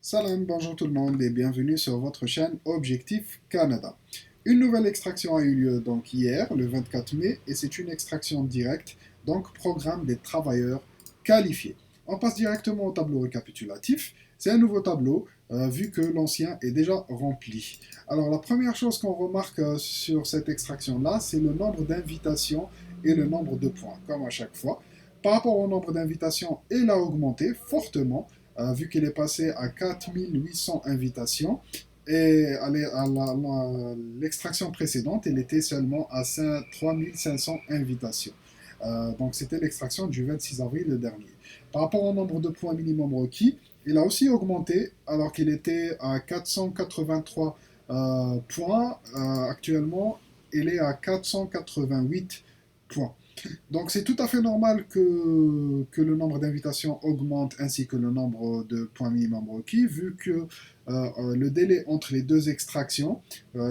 Salam, bonjour tout le monde et bienvenue sur votre chaîne Objectif Canada. Une nouvelle extraction a eu lieu donc hier, le 24 mai, et c'est une extraction directe, donc programme des travailleurs qualifiés. On passe directement au tableau récapitulatif. C'est un nouveau tableau, vu que l'ancien est déjà rempli. Alors la première chose qu'on remarque sur cette extraction-là, c'est le nombre d'invitations et le nombre de points, comme à chaque fois. Par rapport au nombre d'invitations, il a augmenté fortement vu qu'il est passé à 4800 invitations. Et à l'extraction précédente, il était seulement à 3500 invitations. Donc c'était l'extraction du 26 avril dernier. Par rapport au nombre de points minimum requis, il a aussi augmenté alors qu'il était à 483 points. Actuellement, il est à 488 points. Donc c'est tout à fait normal que le nombre d'invitations augmente ainsi que le nombre de points minimum requis, vu que le délai entre les deux extractions,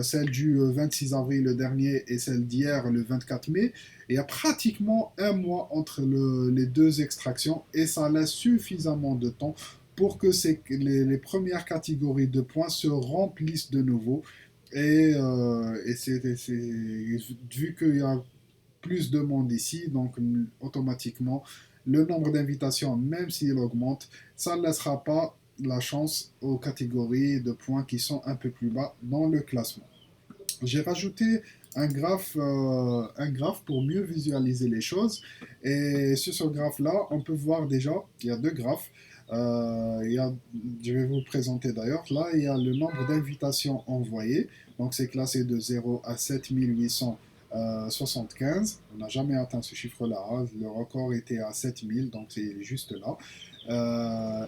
celle du 26 avril le dernier et celle d'hier le 24 mai, il y a pratiquement un mois entre les deux extractions et ça laisse suffisamment de temps pour que les premières catégories de points se remplissent de nouveau. Vu qu'il y a plus de monde ici, donc automatiquement, le nombre d'invitations, même s'il augmente, ça ne laissera pas la chance aux catégories de points qui sont un peu plus bas dans le classement. J'ai rajouté un graphe pour mieux visualiser les choses. Et sur ce graphe-là, on peut voir déjà, il y a deux graphes. Je vais vous présenter d'ailleurs. Là, il y a le nombre d'invitations envoyées. Donc, c'est classé de 0 à 7875. On n'a jamais atteint ce chiffre-là, hein. Le record était à 7000, donc c'est juste là. Le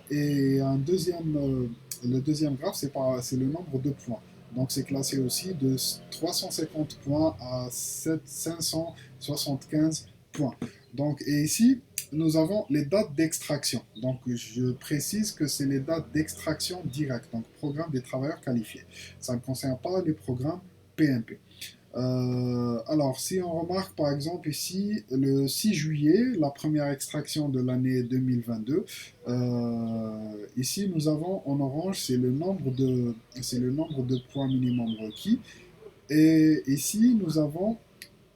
deuxième graphe, c'est le nombre de points. Donc c'est classé aussi de 350 points à 575 points. Donc, et ici, nous avons les dates d'extraction. Donc je précise que c'est les dates d'extraction directe, donc programme des travailleurs qualifiés. Ça ne concerne pas les programmes PMP. Alors, si on remarque par exemple ici le 6 juillet, la première extraction de l'année 2022, ici nous avons en orange, c'est le nombre de points minimum requis. Et ici nous avons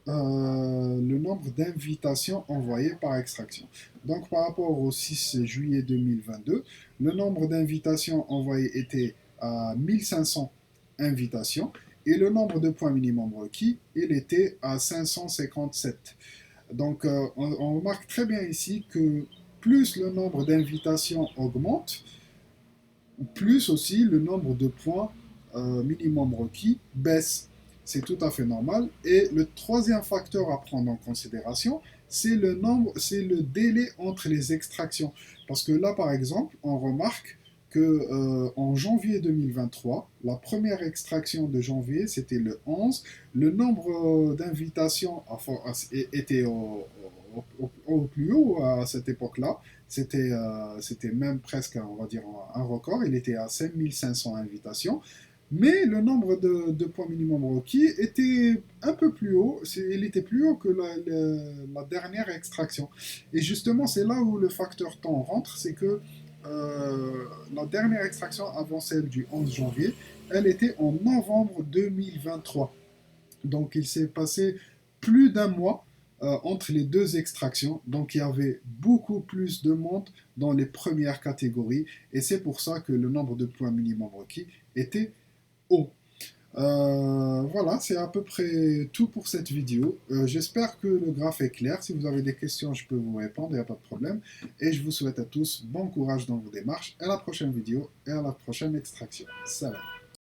le nombre d'invitations envoyées par extraction. Donc par rapport au 6 juillet 2022, le nombre d'invitations envoyées était à 1500 invitations et le nombre de points minimum requis, il était à 557. Donc on remarque très bien ici que plus le nombre d'invitations augmente, plus aussi le nombre de points minimum requis baisse. C'est tout à fait normal. Et le troisième facteur à prendre en considération, c'est le délai entre les extractions. Parce que là, par exemple, on remarque que en janvier 2023, la première extraction de janvier, c'était le 11. Le nombre d'invitations était au plus haut à cette époque-là. C'était même presque, on va dire, un record. Il était à 5500 invitations. Mais le nombre de points minimum requis était un peu plus haut. Il était plus haut que la dernière extraction. Et justement, c'est là où le facteur temps rentre. C'est que la dernière extraction avant celle du 11 janvier, elle était en novembre 2023. Donc il s'est passé plus d'un mois entre les deux extractions. Donc il y avait beaucoup plus de monde dans les premières catégories. Et c'est pour ça que le nombre de points minimum requis était haut. Voilà, c'est à peu près tout pour cette vidéo. J'espère que le graphe est clair. Si vous avez des questions, je peux vous répondre, il n'y a pas de problème. Et je vous souhaite à tous bon courage dans vos démarches. À la prochaine vidéo et à la prochaine extraction. Salam.